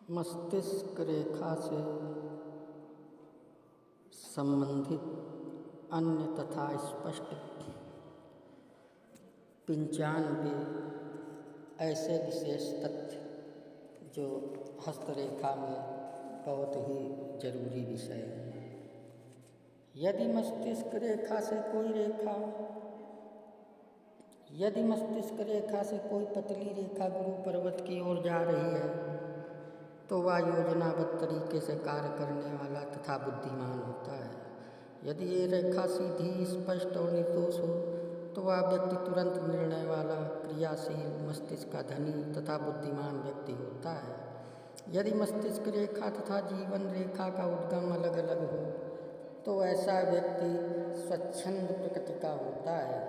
मस्तिष्क रेखा से संबंधित अन्य तथा स्पष्ट 95 ऐसे विशेष तथ्य जो हस्तरेखा में बहुत ही जरूरी विषय है। यदि मस्तिष्क रेखा से कोई पतली रेखा गुरु पर्वत की ओर जा रही है तो वह योजनाबद्ध तरीके से कार्य करने वाला तथा बुद्धिमान होता है। यदि ये रेखा सीधी, स्पष्ट और निर्दोष हो तो वह व्यक्ति तुरंत निर्णय वाला, क्रियाशील, मस्तिष्क का धनी तथा बुद्धिमान व्यक्ति होता है। यदि मस्तिष्क रेखा तथा जीवन रेखा का उद्गम अलग अलग हो तो ऐसा व्यक्ति स्वच्छंद प्रकृति का होता है।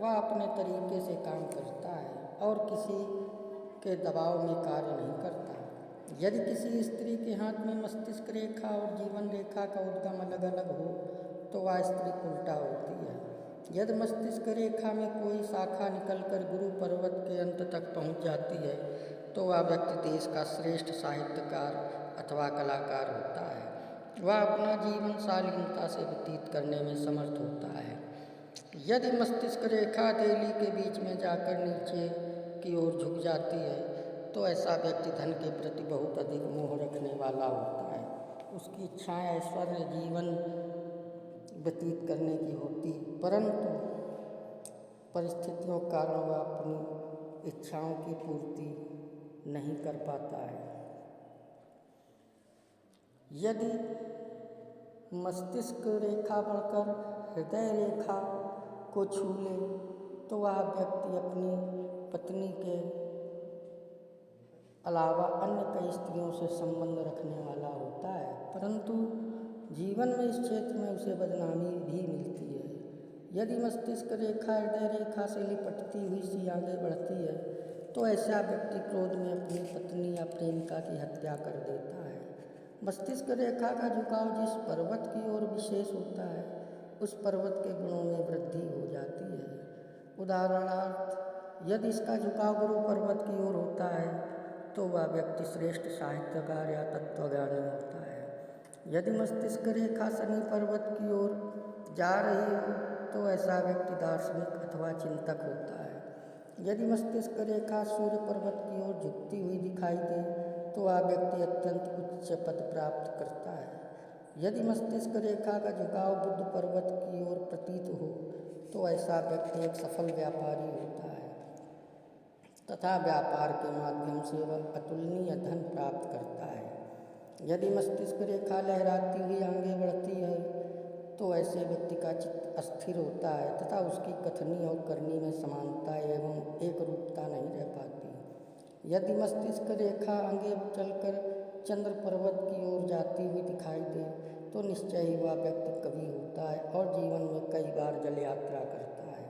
वह अपने तरीके से काम करता है और किसी के दबाव में कार्य नहीं करता। यदि किसी स्त्री के हाथ में मस्तिष्क रेखा और जीवन रेखा का उद्गम अलग अलग हो तो वह स्त्री उल्टा होती है। यदि मस्तिष्क रेखा में कोई शाखा निकलकर गुरु पर्वत के अंत तक पहुंच जाती है तो वह व्यक्ति देश का श्रेष्ठ साहित्यकार अथवा कलाकार होता है। वह अपना जीवन शालीनता से व्यतीत करने में समर्थ होता है। यदि मस्तिष्क रेखा हथेली के बीच में जाकर नीचे की ओर झुक जाती है तो ऐसा व्यक्ति धन के प्रति बहुत अधिक मोह रखने वाला होता है। उसकी इच्छाएं ऐश्वर्य जीवन व्यतीत करने की होती, परंतु परिस्थितियों के कारण वह अपनी इच्छाओं की पूर्ति नहीं कर पाता है। यदि मस्तिष्क रेखा बढ़कर हृदय रेखा को छू ले तो वह व्यक्ति अपनी पत्नी के अलावा अन्य कई स्त्रियों से संबंध रखने वाला होता है, परंतु जीवन में इस क्षेत्र में उसे बदनामी भी मिलती है। यदि मस्तिष्क रेखा हृदय रेखा से लिपटती हुई सी आगे बढ़ती है तो ऐसा व्यक्ति क्रोध में अपनी पत्नी या प्रेमिका की हत्या कर देता है। मस्तिष्क रेखा का झुकाव जिस पर्वत की ओर विशेष होता है उस पर्वत के गुणों में वृद्धि हो जाती है। उदाहरणार्थ, यदि इसका झुकाव गुरु पर्वत की ओर होता है तो वह व्यक्ति श्रेष्ठ साहित्यकार या तत्वज्ञानी होता है। यदि मस्तिष्क रेखा शनि पर्वत की ओर जा रही हो तो ऐसा व्यक्ति दार्शनिक अथवा चिंतक होता है। यदि मस्तिष्क रेखा सूर्य पर्वत की ओर झुकती हुई दिखाई दे तो वह व्यक्ति अत्यंत उच्च पद प्राप्त करता है। यदि मस्तिष्क रेखा का झुकाव बुध पर्वत की ओर प्रतीत हो तो ऐसा व्यक्ति एक सफल व्यापारी होता है तथा व्यापार के माध्यम से वह अतुलनीय धन प्राप्त करता है। यदि मस्तिष्क रेखा लहराती हुई आगे बढ़ती है तो ऐसे व्यक्ति का चित्त अस्थिर होता है तथा उसकी कथनी और करनी में समानता एवं एक रूपता नहीं रह पाती। यदि मस्तिष्क रेखा आगे चलकर चंद्र पर्वत की ओर जाती हुई दिखाई दे तो निश्चय ही वह व्यक्ति कवि होता है और जीवन में कई बार जल यात्रा करता है।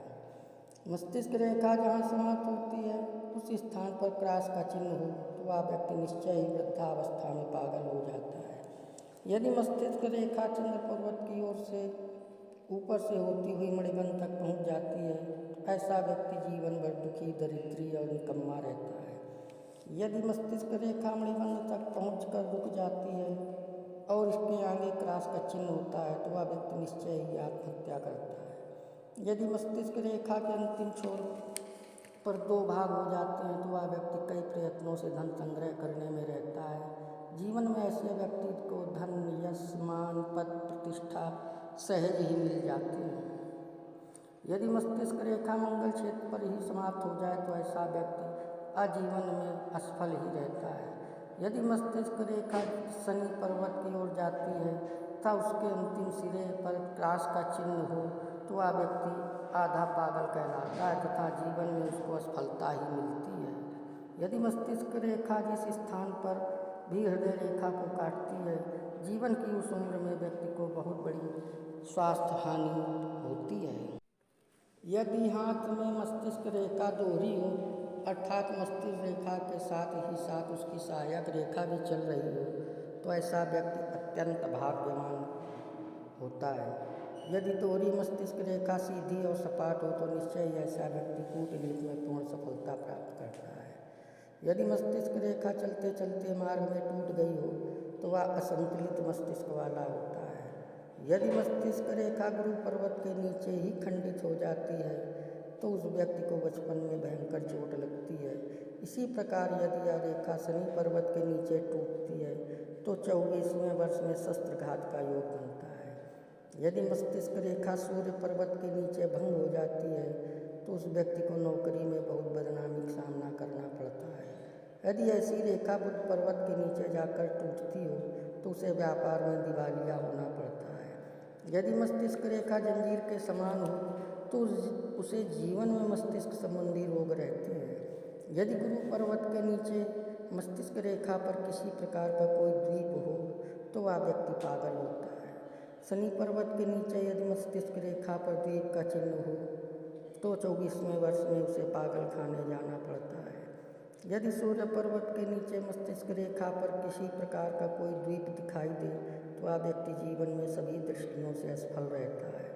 मस्तिष्क रेखा जहाँ समाप्त होती है उस स्थान पर क्रॉस का चिन्ह हो तो वह व्यक्ति निश्चय ही वृद्धावस्था में पागल हो जाता है। यदि मस्तिष्क रेखा चंद्र पर्वत की ओर से ऊपर से होती हुई मणिबंध तक पहुंच जाती है तो ऐसा व्यक्ति जीवन भर दुखी, दरिद्री और निकम्मा रहता है। यदि मस्तिष्क रेखा मणिबंध तक पहुंचकर रुक जाती है और इसके आगे क्रॉस का चिन्ह होता है तो वह व्यक्ति निश्चय ही आत्महत्या करता है। यदि मस्तिष्क रेखा के अंतिम छोर पर दो भाग हो जाते हैं तो वह व्यक्ति कई प्रयत्नों से धन संग्रह करने में रहता है। जीवन में ऐसे व्यक्ति को धन, यश, मान, पद, प्रतिष्ठा सहज ही मिल जाती है। यदि मस्तिष्क रेखा मंगल क्षेत्र पर ही समाप्त हो जाए तो ऐसा व्यक्ति आजीवन में असफल ही रहता है। यदि मस्तिष्क रेखा शनि पर्वत की ओर जाती है तथा उसके अंतिम सिरे पर क्रॉस का चिन्ह हो तो वह व्यक्ति आधा पागल कहलाता है तथा जीवन में उसको असफलता ही मिलती है। यदि मस्तिष्क रेखा जिस स्थान पर भी हृदय रेखा को काटती है, जीवन की उस उम्र में व्यक्ति को बहुत बड़ी स्वास्थ्य हानि होती है। यदि हाथ में मस्तिष्क रेखा दोहरी हो अर्थात मस्तिष्क रेखा के साथ ही साथ उसकी सहायक रेखा भी चल रही हो तो ऐसा व्यक्ति अत्यंत भाग्यवान होता है। यदि दोहरी मस्तिष्क रेखा सीधी और सपाट हो तो निश्चय ही ऐसा व्यक्ति कूटनीति में पूर्ण सफलता प्राप्त करता है। यदि मस्तिष्क रेखा चलते चलते मार्ग में टूट गई हो तो वह असंतुलित मस्तिष्क वाला होता है। यदि मस्तिष्क रेखा गुरु पर्वत के नीचे ही खंडित हो जाती है तो उस व्यक्ति को बचपन में भयंकर चोट लगती है। इसी प्रकार यदि यह रेखा शनि पर्वत के नीचे टूटती है तो 24वें वर्ष में शस्त्रघात का योग बनता है। यदि मस्तिष्क रेखा सूर्य पर्वत के नीचे भंग हो जाती है तो उस व्यक्ति को नौकरी में बहुत बदनामी का सामना करना पड़ता है। यदि ऐसी रेखा बुध पर्वत के नीचे जाकर टूटती हो तो उसे व्यापार में दिवालिया होना पड़ता है। यदि मस्तिष्क रेखा जंजीर के समान हो तो उसे जीवन में मस्तिष्क संबंधी रोग रहते हैं। यदि गुरु पर्वत के नीचे मस्तिष्क रेखा पर किसी प्रकार का कोई द्वीप हो तो वह व्यक्ति पागल होता है। शनि पर्वत के नीचे यदि मस्तिष्क रेखा पर द्वीप का चिन्ह हो तो 24वें वर्ष में उसे पागल खाने जाना पड़ता है। यदि सूर्य पर्वत के नीचे मस्तिष्क रेखा पर किसी प्रकार का कोई द्वीप दिखाई दे तो वह व्यक्ति जीवन में सभी दृष्टियों से असफल रहता है।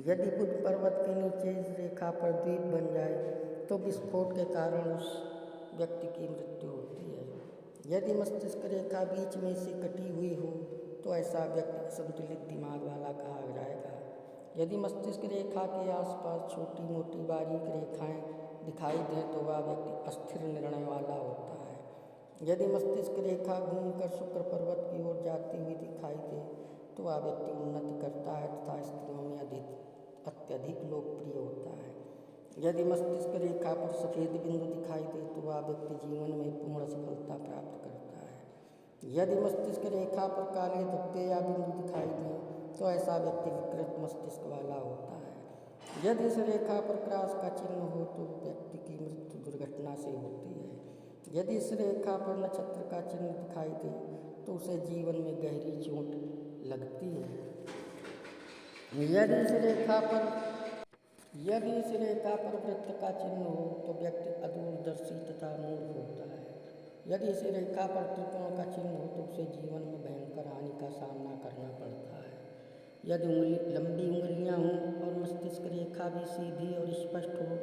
यदि बुध पर्वत के नीचे इस रेखा पर द्वीप बन जाए तो विस्फोट के कारण उस व्यक्ति की मृत्यु होती है। यदि मस्तिष्क रेखा बीच में से कटी हुई हो तो ऐसा व्यक्ति असंतुलित दिमाग वाला कहा जाएगा। यदि मस्तिष्क रेखा के आसपास छोटी मोटी बारीक रेखाएं दिखाई दें तो वह व्यक्ति अस्थिर निर्णय वाला होता है। यदि मस्तिष्क रेखा घूमकर शुक्र पर्वत की ओर जाती हुई दिखाई दे तो वह व्यक्ति उन्नति करता है तथा स्त्रियों में अत्यधिक लोकप्रिय होता है। यदि मस्तिष्क रेखा पर सफ़ेद बिंदु दिखाई दे तो वह व्यक्ति जीवन में पूर्ण सफलता प्राप्त करता है। यदि मस्तिष्क रेखा पर काले धब्बे या बिंदु दिखाई दें तो ऐसा व्यक्ति विकृत मस्तिष्क वाला होता है। यदि इस रेखा पर क्रॉस का चिन्ह हो तो व्यक्ति की मृत्यु दुर्घटना से होती है। यदि इस रेखा पर नक्षत्र का चिन्ह दिखाई दे तो उसे जीवन में गहरी चोट लगती है। यदि इस रेखा पर वृत्त का चिन्ह हो तो व्यक्ति अदूरदर्शी तथा मूर्ख होता है। यदि इस रेखा पर त्रिकोण का चिन्ह हो तो उसे जीवन में भयंकर हानि का सामना करना पड़ता है। यदि लंबी उंगलियां हों और मस्तिष्क रेखा भी सीधी और स्पष्ट हो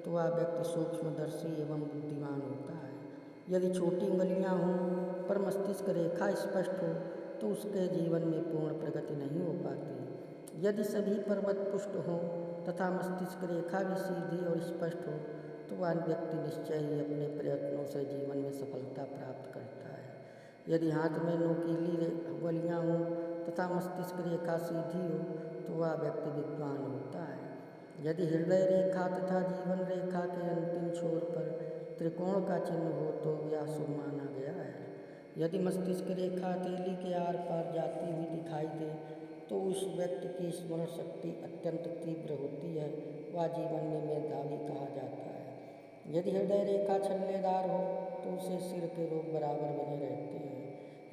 तो वह व्यक्ति सूक्ष्मदर्शी एवं बुद्धिमान होता है। यदि छोटी उंगलियां हों पर मस्तिष्क रेखा स्पष्ट हो तो उसके जीवन में पूर्ण प्रगति नहीं हो पाती। यदि सभी पर्वत पुष्ट हों तथा मस्तिष्क रेखा भी सीधी और स्पष्ट हो तो वह व्यक्ति निश्चय ही अपने प्रयत्नों से जीवन में सफलता प्राप्त करता है। यदि हाथ में नुकीली उंगलियां हों तथा मस्तिष्क रेखा सीधी हो तो वह व्यक्ति विद्वान होता है। यदि हृदय रेखा तथा जीवन रेखा के अंतिम छोर पर त्रिकोण का चिन्ह हो तो यह शुभ माना गया है। यदि मस्तिष्क रेखा हथेली के आर पार जाती हुई दिखाई दे तो उस व्यक्ति की स्मरण शक्ति अत्यंत तीव्र होती है, वह जीवन में मेधावी कहा जाता है। यदि हृदय रेखा छल्लेदार हो तो उसे सिर के रोग बराबर बने रहते हैं।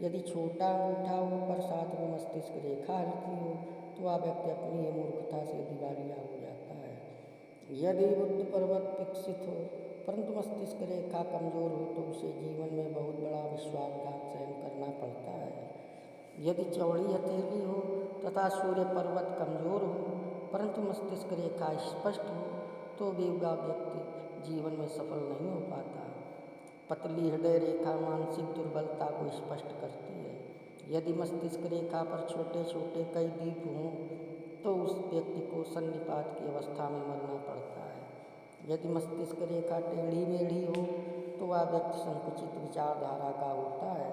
यदि छोटा अंगूठा हो पर साथ में मस्तिष्क रेखा हल्की हो तो वह व्यक्ति अपनी ही मूर्खता से दिवालिया हो जाता है। यदि बुध पर्वत विकसित हो परंतु मस्तिष्क रेखा कमजोर हो तो उसे जीवन में बहुत बड़ा विश्वासघात सहन करना पड़ता है। यदि चौड़ी हथेली हो तथा सूर्य पर्वत कमजोर हो परंतु मस्तिष्क रेखा स्पष्ट हो तो भी वह व्यक्ति जीवन में सफल नहीं हो पाता। पतली हृदय रेखा मानसिक दुर्बलता को स्पष्ट करती है। यदि मस्तिष्क रेखा पर छोटे छोटे कई द्वीप हों तो उस व्यक्ति को सन्निपात की अवस्था में मरना पड़ता है। यदि मस्तिष्क रेखा टेढ़ी मेढ़ी हो तो वह व्यक्ति संकुचित विचारधारा का होता है।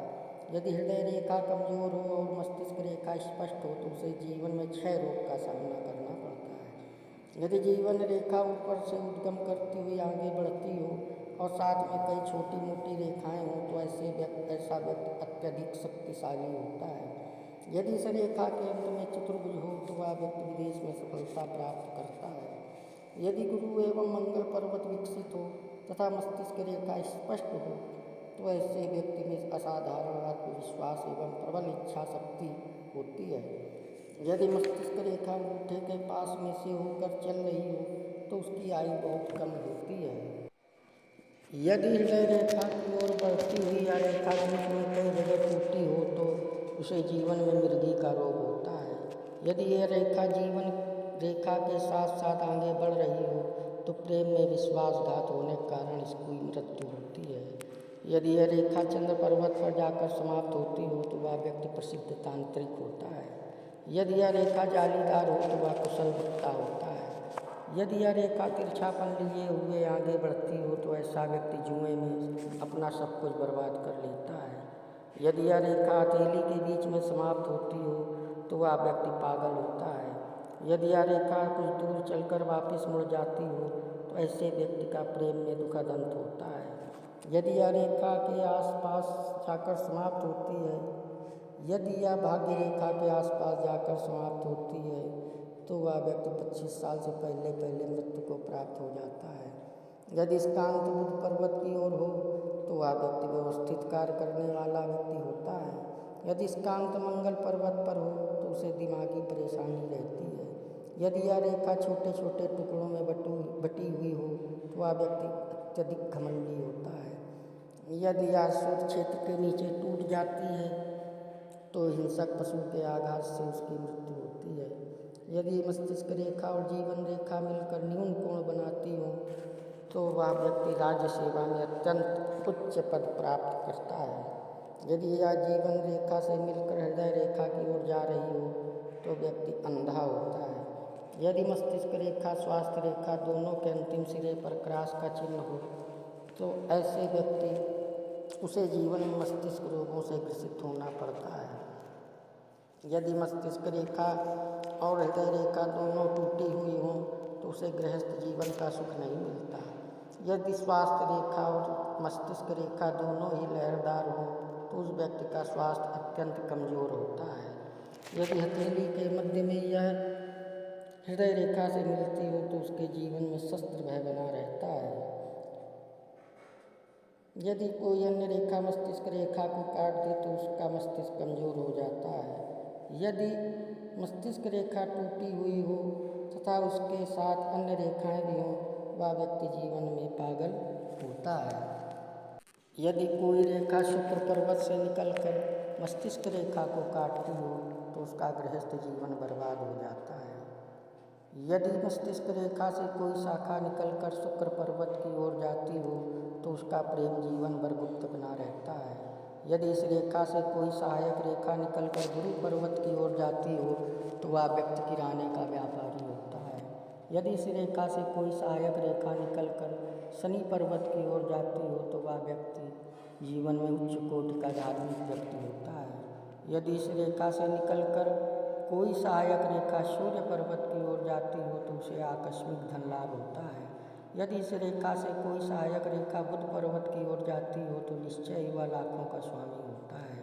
यदि हृदय रेखा कमजोर हो और मस्तिष्क रेखा स्पष्ट हो तो उसे जीवन में क्षय रोग का सामना करना पड़ता है। यदि जीवन रेखा ऊपर से उद्गम करती हुई आगे बढ़ती हो और साथ में कई छोटी मोटी रेखाएं हों तो ऐसा व्यक्ति अत्यधिक शक्तिशाली होता है। यदि इस रेखा के अंत में चतुर्भुज हो तो वह व्यक्ति विदेश में सफलता प्राप्त करता है। यदि गुरु एवं मंगल पर्वत विकसित हो तथा मस्तिष्क रेखा स्पष्ट हो तो ऐसे व्यक्ति में असाधारण आत्मविश्वास एवं प्रबल इच्छा शक्ति होती है। यदि मस्तिष्क रेखा अंगूठे के पास में से होकर चल रही हो तो उसकी आयु बहुत कम होती है। यदि हृदय रेखा की ओर बढ़ती हुई या रेखा बीच में कई जगह टूटी हो तो उसे जीवन में मिर्गी का रोग होता है। यदि यह रेखा जीवन रेखा के साथ साथ आगे बढ़ रही हो तो प्रेम में विश्वासघात होने के कारण इसकी मृत्यु होती है। यदि यह रेखा चंद्र पर्वत पर जाकर समाप्त होती हो तो वह व्यक्ति प्रसिद्ध तांत्रिक होता है। यदि यह रेखा जालीदार हो तो वह कुशल वक्ता होता है। यदि यह रेखा तिरछापन लिए हुए आगे बढ़ती हो तो ऐसा व्यक्ति जुए में अपना सब कुछ बर्बाद कर लेता है। यदि यह रेखा हथेली के बीच में समाप्त होती हो तो वह व्यक्ति पागल होता है। यदि यह रेखा कुछ दूर चलकर वापस मुड़ जाती हो तो ऐसे व्यक्ति का प्रेम में दुखद अंत होता है। यदि यह रेखा के आसपास जाकर समाप्त होती है यदि यह भाग्य रेखा के आसपास जाकर समाप्त होती है तो वह व्यक्ति 25 साल से पहले मृत्यु को प्राप्त हो जाता है। यदि इसका अंत बुध पर्वत की ओर हो तो वह व्यक्ति व्यवस्थित कार्य करने वाला व्यक्ति होता है। यदि इसका अंत मंगल पर्वत पर हो तो उसे दिमागी परेशानी रहती है। यदि यह रेखा छोटे छोटे टुकड़ों में बटी हुई हो तो वह व्यक्ति अत्यधिक घमंडी होता है। यदि यह शोध क्षेत्र के नीचे टूट जाती है तो हिंसक पशु के आघात से उसकी मृत्यु होती है। यदि मस्तिष्क रेखा और जीवन रेखा मिलकर न्यून कोण बनाती हो तो वह व्यक्ति राज्य सेवा में अत्यंत उच्च पद प्राप्त करता है। यदि यह जीवन रेखा से मिलकर हृदय रेखा की ओर जा रही हो तो व्यक्ति अंधा होता है। यदि मस्तिष्क रेखा स्वास्थ्य रेखा दोनों के अंतिम सिरे पर क्रॉस का चिन्ह हो तो ऐसे व्यक्ति उसे जीवन में मस्तिष्क रोगों से ग्रसित होना पड़ता है। यदि मस्तिष्क रेखा और हृदय रेखा दोनों टूटी हुई हों तो उसे गृहस्थ जीवन का सुख नहीं मिलता। यदि स्वास्थ्य रेखा और मस्तिष्क रेखा दोनों ही लहरदार हों तो उस व्यक्ति का स्वास्थ्य अत्यंत कमजोर होता है। यदि हथेली के मध्य में यह हृदय रेखा से मिलती हो तो उसके जीवन में शस्त्र भय बना रहता है। यदि कोई अन्य रेखा मस्तिष्क रेखा को काट दे तो उसका मस्तिष्क कमजोर हो जाता है। यदि मस्तिष्क रेखा टूटी हुई हो तथा उसके साथ अन्य रेखाएं भी हों वह व्यक्ति जीवन में पागल होता है। यदि कोई रेखा शुक्र पर्वत से निकलकर मस्तिष्क रेखा को काटती हो तो उसका गृहस्थ जीवन बर्बाद हो जाता है। यदि मस्तिष्क रेखा से कोई शाखा निकलकर शुक्र पर्वत की ओर जाती हो तो उसका प्रेम जीवन भर गुप्त बना रहता है। यदि इस रेखा से कोई सहायक रेखा निकलकर गुरु पर्वत की ओर जाती हो तो वह व्यक्ति किराने का व्यापारी होता है। यदि इस रेखा से कोई सहायक रेखा निकलकर शनि पर्वत की ओर जाती हो तो वह व्यक्ति जीवन में उच्च कोटि का धार्मिक व्यक्ति होता है। यदि इस रेखा से निकलकर कोई सहायक रेखा सूर्य पर्वत की ओर जाती हो तो उसे आकस्मिक धन लाभ होता है। यदि इस रेखा से कोई सहायक रेखा बुध पर्वत की ओर जाती हो तो निश्चय ही वह लाखों का स्वामी होता है।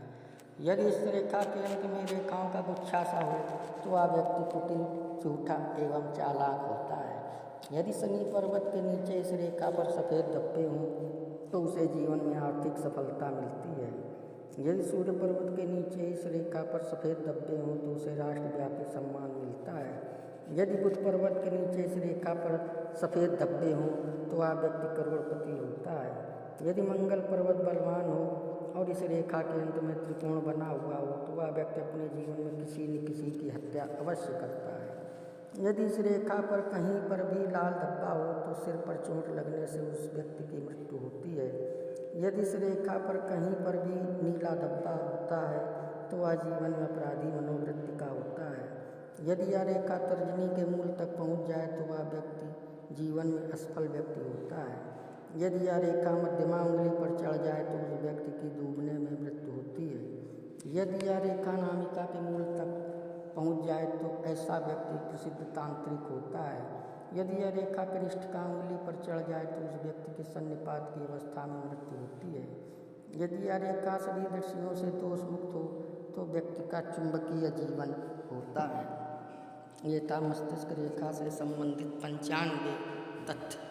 यदि इस रेखा के अंत में रेखाओं का गुच्छा सा हो तो वह व्यक्ति कुटिल, झूठा एवं चालाक होता है। यदि शनि पर्वत के नीचे इस रेखा पर सफ़ेद धब्बे हों तो उसे जीवन में आर्थिक सफलता मिलती है। यदि सूर्य पर्वत के नीचे इस रेखा पर सफ़ेद धब्बे हों तो उसे राष्ट्रव्यापी सम्मान मिलता है। यदि बुध पर्वत के नीचे इस रेखा पर सफ़ेद धब्बे हों तो वह व्यक्ति करोड़पति होता है। यदि मंगल पर्वत बलवान हो और इस रेखा के अंत में त्रिकोण बना हुआ हो तो वह व्यक्ति अपने जीवन में किसी न किसी की हत्या अवश्य करता है। यदि इस रेखा पर कहीं पर भी लाल धब्बा हो तो सिर पर चोट लगने से उस व्यक्ति की मृत्यु होती है। यदि इस रेखा पर कहीं पर भी नीला धब्बा होता है तो वह जीवन में अपराधी मनोवृत्ति का होता है। यदि यह रेखा तर्जनी के मूल तक पहुंच जाए तो वह व्यक्ति जीवन में असफल व्यक्ति होता है। यदि यह रेखा मध्यमा उंगली पर चढ़ जाए तो उस व्यक्ति की डूबने में मृत्यु होती है। यदि यह रेखा नामिका के मूल तक पहुंच जाए तो ऐसा व्यक्ति प्रसिद्ध तांत्रिक होता है। यदि यह रेखा पृष्ठ का उंगली पर चढ़ जाए तो उस व्यक्ति की सन्निपात की अवस्था में मृत्यु होती है। यदि यह रेखा सभी दृष्टियों से दोष मुक्त हो तो व्यक्ति का चुंबकीय जीवन होता है। ये था मस्तिष्क रेखा से संबंधित 95 तथ्य।